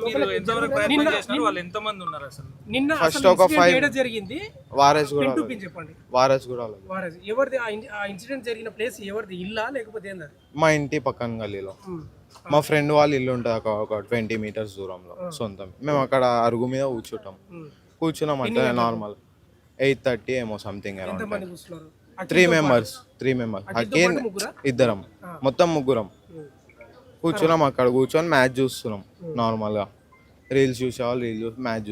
మీరు ఎంతవరకు ప్రయత్నం చేస్తున్నారు? వాళ్ళు ఎంత మంది ఉన్నారు అసలు? నిన్న ఫస్ట్ ఒక 5 జరిగింది వారేస్ కూడా చెప్పండి. వారేస్ కూడా ఎవరిది ఆ ఇన్సిడెంట్ జరిగిన ప్లేస్? ఎవరిది ఇల్లా లేకపోతే ఏంది? మా ఇంటి పక్కన గల్లీలో మా ఫ్రెండ్ వాళ్ళ ఇల్లు ఉంటుంది ఒక 20 meters దూరంలో సొంతం. మేము అక్కడ అరుగు మీద కూర్చున్నాం అంటే నార్మల్ 8:30 ఏమో సంథింగ్ అరౌండ్. 3 members అగైన్ ఇద్దరం మొత్తం ముగ్గురం కూర్చున్నాం. అక్కడ కూర్చొని మ్యాచ్ చూస్తున్నాం నార్మల్గా. రీల్స్ చూసేవాళ్ళు రీల్స్ మ్యాచ్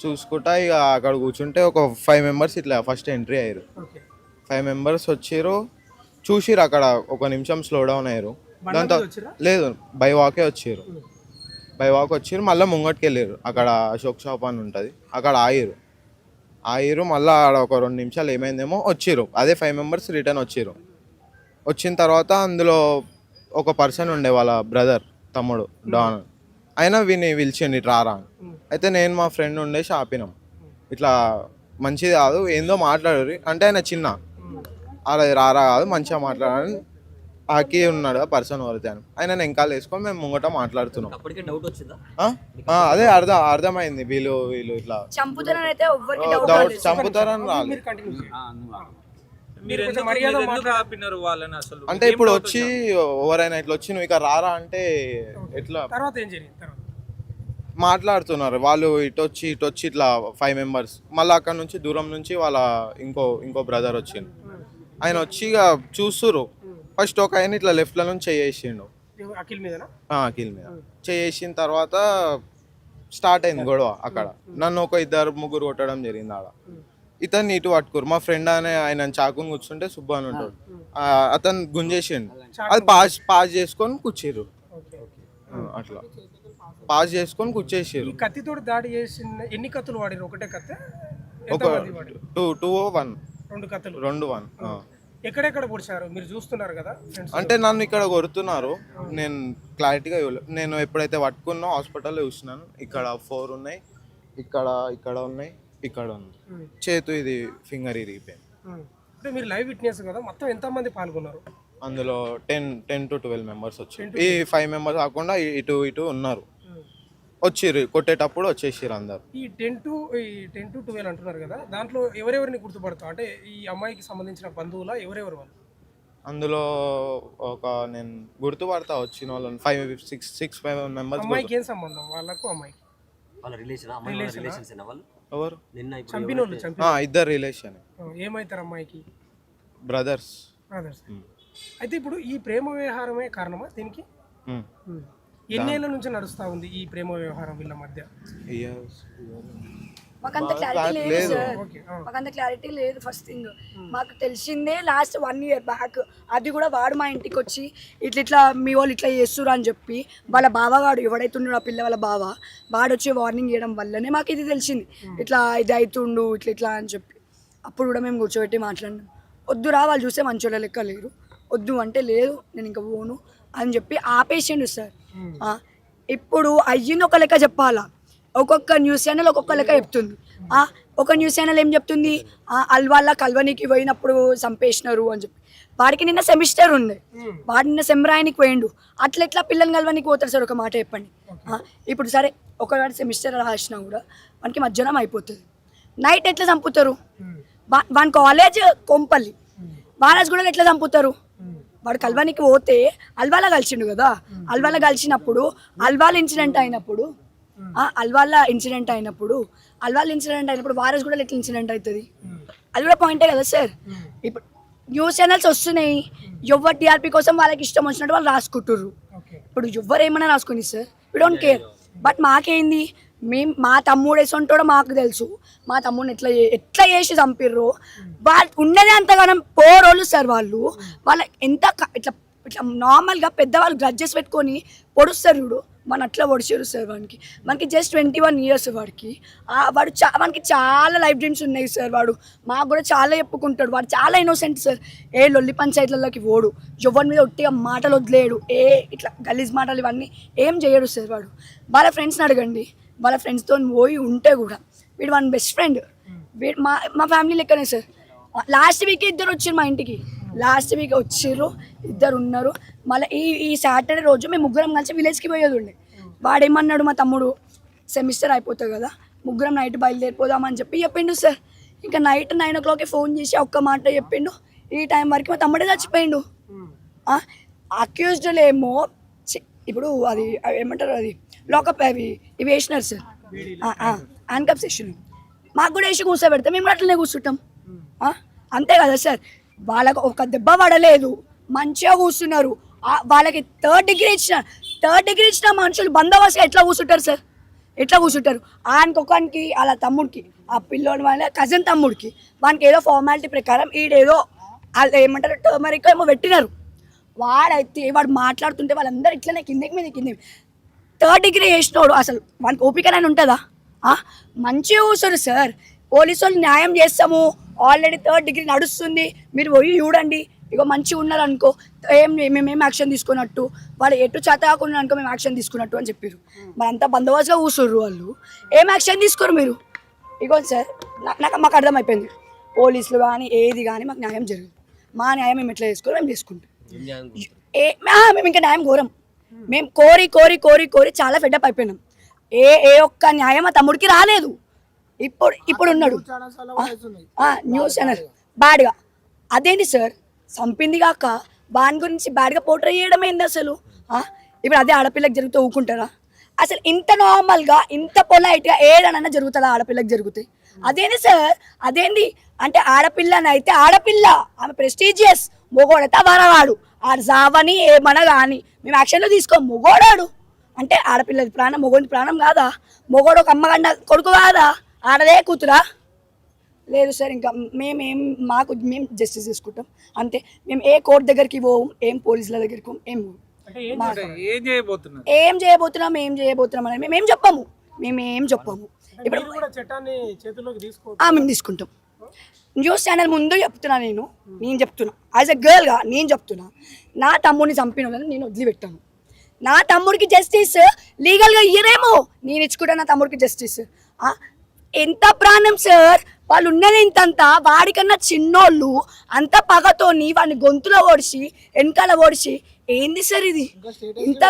చూసుకుంటా ఇక అక్కడ కూర్చుంటే ఒక 5 members ఇట్లా ఫస్ట్ ఎంట్రీ అయ్యారు. 5 members వచ్చారు, చూసిరు అక్కడ ఒక నిమిషం స్లో డౌన్ అయ్యారు. దాంతో లేదు బై వాకే వచ్చారు. మళ్ళీ ముంగటికి వెళ్ళారు. అక్కడ అశోక్ షాప్ అని ఉంటుంది, అక్కడ ఆగిరు. మళ్ళీ ఆడ ఒక 2 నిమిషాలు ఏమైందేమో వచ్చారు. అదే 5 members రిటర్న్ వచ్చారు. వచ్చిన తర్వాత అందులో ఒక పర్సన్ ఉండే వాళ్ళ బ్రదర్ తమ్ముడు డాన్, అయినా వీని పిలిచిండి రారా అని. అయితే నేను మా ఫ్రెండ్ ఉండేసి ఆపినాం. ఇట్లా మంచిది కాదు ఏందో మాట్లాడారు అంటే ఆయన చిన్న అలా రారా కాదు మంచిగా మాట్లాడాలని ఆకి ఉన్నాడు ఆ పర్సన్ వరతే అని ఆయన వెనకాల వేసుకొని మేము ముంగట మాట్లాడుతున్నాం. అదే అర్థమైంది వీళ్ళు ఇట్లా చంపుతారని రాలేదు. అంటే ఇప్పుడు వచ్చి ఎవరైనా ఇట్లా వచ్చి నువ్వు ఇక రారా అంటే ఎట్లా మాట్లాడుతున్నారు వాళ్ళు. ఇటు వచ్చి ఇట్లా 5 members. మళ్ళీ అక్కడ నుంచి దూరం నుంచి వాళ్ళ ఇంకో బ్రదర్ వచ్చిండు. ఆయన వచ్చి ఇక చూస్తురు. ఫస్ట్ ఒక ఆయన ఇట్లా లెఫ్ట్లో నుంచి చేసిండు అఖిల్ మీద చేసిన తర్వాత స్టార్ట్ అయింది గొడవ అక్కడ. నన్ను ఒక 2-3 కొట్టడం జరిగింది ఆడ. ఇతన్ని ఇటు పట్టుకోరు. మా ఫ్రెండ్ అనే ఆయన చాకుని కూర్చుంటే సుబ్బు అని ఉంటాడు, అతను గుంజేసిండు. అది పాస్ చేసుకొని కూర్చేరు. అట్లా పాస్ చేసుకొని కూర్చేసారు. కత్తితో దాడి చేసిన ఎన్ని కత్తులు వాడారు? ఒకటే కత్తి? ఒక 2 1 2 కత్తులు 2 1. ఎక్కడెక్కడ పొడిచారు మీరు చూస్తున్నారు కదా? అంటే నన్ను ఇక్కడ కొడుతున్నారు, నేను క్లారిటీగా నేను ఎప్పుడైతే పట్టుకున్నా హాస్పిటల్లో చూసినాను. ఇక్కడ 4 ఉన్నాయి, ఇక్కడ ఉన్నాయి, ఇక్కడ ఉంది. చేతు ఇది ఫింగర్ ఇరిగిపోయింది. అంటే మీరు లైవ్ విట్నెస్ కదా, మొత్తం ఎంతమంది పాల్గొన్నారు? అందులో 10 to 12 members వచ్చారు. ఈ 5 members కాకుండా ఇటు ఉన్నారు. వచ్చిర్రు కొట్టేటప్పుడు వచ్చేసారు అందరు. ఈ 10 to 12 అంటున్నారు కదా, దాంట్లో ఎవరెవరిని గుర్తుపడతావు? అంటే ఈ అమ్మాయికి సంబంధించిన బంధువులా ఎవరెవరు వాళ్ళు? అందులో ఒక నేను గుర్తుపడతా వచ్చిన వాళ్ళని 5 members. అమ్మాయికి ఏం సంబంధం? వాళ్ళకు అమ్మాయికి ఎవరు? ఇద్దరు రిలేషన్. ఏమైతారు అమ్మాయికి? బ్రదర్స్. అయితే ఇప్పుడు ఈ ప్రేమ వ్యవహారమే కారణమా దీనికి? ఎన్నేళ్ల నుంచి నడుస్తా ఉంది ఈ ప్రేమ వ్యవహారం వీళ్ళ మధ్య? మాకంత క్లారిటీ లేదు సార్, మాకంత క్లారిటీ లేదు. ఫస్ట్ థింగ్ మాకు తెలిసిందే లాస్ట్ 1 year బ్యాక్. అది కూడా వాడు మా ఇంటికి వచ్చి ఇట్లా మీ వాళ్ళు ఇట్లా చేస్తురు అని చెప్పి వాళ్ళ బావగాడు ఎవడైతే ఉన్నాడు ఆ పిల్ల వాళ్ళ వాడు వచ్చి వార్నింగ్ చేయడం వల్లనే మాకు ఇది తెలిసింది. ఇట్లా ఇది అవుతుండు ఇట్లా అని చెప్పి అప్పుడు కూడా మేము కూర్చోబెట్టి మాట్లాడినాం. వద్దురా వాళ్ళు చూస్తే మంచోళ్ళ లెక్క లేరు, వద్దు అంటే లేదు నేను ఇంకా పోను అని చెప్పి ఆపేసిండు సార్. ఇప్పుడు అయ్యింది ఒక లెక్క చెప్పాలా, ఒక్కొక్క న్యూస్ ఛానల్ ఒక్కొక్క లెక్క చెప్తుంది. ఒక న్యూస్ ఛానల్ ఏం చెప్తుంది, అల్వాళ్ళ కల్వనికి పోయినప్పుడు చంపేసినారు అని చెప్పి. వాడికి నిన్న సెమిస్టర్ ఉండే, వాడు నిన్న సెమ్రాయనికి పోయిండు. అట్లా పిల్లల్ని కలవనికి పోతారు సార్? ఒక మాట చెప్పండి. ఇప్పుడు సరే ఒకవాడు సెమిస్టర్ రాసినా కూడా వానికి మధ్యాహ్నం అయిపోతుంది, నైట్ ఎట్లా చంపుతారు? వాని కాలేజ్ కొంపల్లి, వారాజ్ కూడా ఎట్లా చంపుతారు? వాడు కల్వానికి పోతే అల్వాలా కలిసిండు కదా, అల్వాలా కలిసినప్పుడు అల్వాల్ ఇన్సిడెంట్ అయినప్పుడు వారస్ కూడా ఎట్లా ఇన్సిడెంట్ అవుతుంది? అది కూడా పాయింటే కదా సార్. ఇప్పుడు న్యూస్ ఛానల్స్ వస్తున్నాయి, ఎవరు టీఆర్పీ కోసం వాళ్ళకి ఇష్టం వచ్చినట్టు వాళ్ళు రాసుకుంటుర్రు. ఇప్పుడు ఎవరు ఏమైనా రాసుకుని sir, we don't care. But మాకేంది, మా తమ్ముడు వేసుంటాడో మాకు తెలుసు. మా తమ్ముడిని ఎట్లా చేసి చంపిర్రు. వాళ్ళు ఉన్నదే అంతగానం పోరోళ్ళు సార్. వాళ్ళ ఎంత ఇట్లా నార్మల్గా పెద్దవాళ్ళు గ్రడ్జెస్ పెట్టుకొని పొడుస్తారు చూడు, మన అట్లా పొడిచారు సార్. మనకి జస్ట్ 21 years. వాడికి చాలా లైఫ్ డ్రీమ్స్ ఉన్నాయి సార్. మాకు కూడా చాలా చెప్పుకుంటాడు. వాడు చాలా ఇన్నోసెంట్ సార్. ఏ లొల్లి పంచాయతీలలోకి పోడు, ఎవరి మీద ఒట్టిగా మాటలు వదిలేడు, ఇట్లా గలీజ్ మాటలు ఇవన్నీ ఏం చేయడు సార్. వాళ్ళ ఫ్రెండ్స్ని అడగండి, వాళ్ళ ఫ్రెండ్స్తో పోయి ఉంటే కూడా వీడు మన బెస్ట్ ఫ్రెండ్. మా ఫ్యామిలీ లెక్కనే సార్. లాస్ట్ వీక్ ఇద్దరు వచ్చారు మా ఇంటికి, ఇద్దరు ఉన్నారు. మళ్ళీ ఈ సాటర్డే రోజు మేము ముగ్గురం కలిసి విలేజ్కి పోయేది ఉండే. వాడేమన్నాడు మా తమ్ముడు, సెమిస్టర్ అయిపోతుంది కదా ముగ్గురం నైట్ బయలుదేరిపోదామని చెప్పిండు సార్. ఇంకా నైట్ 9 o'clockకి ఫోన్ చేసి ఒక్క మాట చెప్పిండు, ఈ టైం వరకు మా తమ్ముడే చచ్చిపోయిండు. అక్యూజ్డ్లు ఏమో ఇప్పుడు అది ఏమంటారు, అది లాకప్ అవి ఇవి వేసినారు సార్, హ్యాండ్కప్ సెషన్. మాకు కూడా వేసి కూర్చోబెడితే మేము అట్లనే కూర్చుంటాం. అంతే కదా సార్, వాళ్ళకు ఒక దెబ్బ పడలేదు, మంచిగా కూర్చున్నారు. వాళ్ళకి థర్డ్ డిగ్రీ ఇచ్చిన మనుషులు బందోబస్తుగా ఎట్లా కూర్చుంటారు సార్, ఎట్లా కూర్చుంటారు? ఆయనకొకనికి వాళ్ళ తమ్ముడికి, ఆ పిల్లోని వాళ్ళ కజిన్ తమ్ముడికి, వానికి ఏదో ఫార్మాలిటీ ప్రకారం ఈడేదో వాళ్ళు ఏమంటారు టర్మరిక్ ఏమో పెట్టినారు. వాడు మాట్లాడుతుంటే వాళ్ళందరూ ఇట్లనే కిందకి థర్డ్ డిగ్రీ చేసినోడు అసలు వానికి ఓపికనైనా ఉంటుందా? మంచిగా కూర్చోరు సార్. పోలీసు వాళ్ళు న్యాయం చేస్తాము, ఆల్రెడీ థర్డ్ డిగ్రీ నడుస్తుంది, మీరు పోయి చూడండి, ఇగో మంచిగా ఉన్నారు అనుకో, మేమేం యాక్షన్ తీసుకున్నట్టు, వాడు ఎటు చేత కాకుండా అనుకో మేము యాక్షన్ తీసుకున్నట్టు అని చెప్పారు. మరి అంతా బందోబస్తుగా కూర్చుర్రు వాళ్ళు, ఏం యాక్షన్ తీసుకోరు మీరు? ఇగో సార్ మాకు అర్థమైపోయింది, పోలీసులు కానీ ఏది కానీ మాకు న్యాయం జరగదు. మా న్యాయం మేము ఎట్లా చేసుకోరు మేము చేసుకుంటాం. మేము ఇంకా న్యాయం కోరం, మేము కోరి చాలా ఫెడ్అప్ అయిపోయినాం. ఏ ఒక్క న్యాయం మా తమ్ముడికి రాలేదు. ఇప్పుడు ఉన్నాడు న్యూస్ ఛానల్ బ్యాడ్గా. అదేంటి సార్, చంపింది కాక వాని గురించి బ్యాడ్గా పోర్ట్రే చేయడం ఏంది అసలు? ఇప్పుడు అదే ఆడపిల్లకి జరిగితే ఊకుంటారా? అసలు ఇంత నార్మల్గా ఇంత పొలైట్గా ఏదైనా జరుగుతుందా? ఆడపిల్లకి జరుగుతాయి. అదేంటి సార్, అదేంటి అంటే ఆడపిల్లనైతే ఆడపిల్ల, ఆమె ప్రెస్టీజియస్, మొగోడైతే వరవాడు, ఆడు జావని ఏమన్నా కానీ మేము యాక్షన్లో తీసుకో. మొగోడాడు అంటే ఆడపిల్లది ప్రాణం, మొగోడి ప్రాణం కాదా? మొగోడు ఒక అమ్మగండ కొడుకు కాదా? ఆడదే కూతురా? లేదు సార్, ఇంకా మేము జస్టిస్ తీసుకుంటాం అంతే. మేము ఏ కోర్టు దగ్గరికి పోము, ఏం పోలీసుల దగ్గరికి పోము, ఏం చేయబోతున్నాం అని మేమేం చెప్పాము. ఇప్పుడు మేము తీసుకుంటాం. న్యూస్ ఛానల్ ముందు చెప్తున్నా, నేను చెప్తున్నా యాజ్ ఎ గర్ల్గా నేను చెప్తున్నా, నా తమ్ముడిని చంపిన వాళ్ళని నేను వదిలిపెట్టాను. నా తమ్ముడికి జస్టిస్ లీగల్గా ఇయ్యరేమో, నేను ఇచ్చుకుంటా నా తమ్ముడికి జస్టిస్. ఎంత ప్రాణం సార్, వాళ్ళు ఉన్నది ఇంతంతా, వాడికన్నా చిన్నోళ్ళు అంత పగతోని వాడిని గొంతులో ఓడిచి వెనకాల ఓడిచి ఏంది సార్ ఇది? ఇంత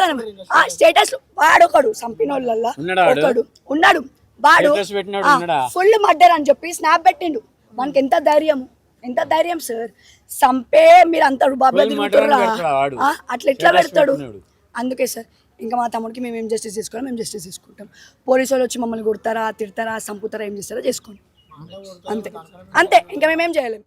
స్టేటస్ వాడొకడు చంపినోళ్ళల్లా ఒకడు ఉన్నాడు, వాడు ఫుల్ మర్డర్ అని చెప్పి స్నాప్ పెట్టిండు. వానికి ఎంత ధైర్యం సార్, చంపే మీరు అంత బాబులా తిరుగుతుర్రా, అట్లా ఎట్లా పెడతాడు? అందుకే సార్ ఇంకా మా తమ్ముడికి మేము జస్టిస్ తీసుకుంటాం. పోలీసు వాళ్ళు వచ్చి మమ్మల్ని కొడతారా, తిడతారా, చంపుతారా, ఏం చేస్తారా చేసుకోండి, అంతే ఇంకా మేమేం చేయలేము.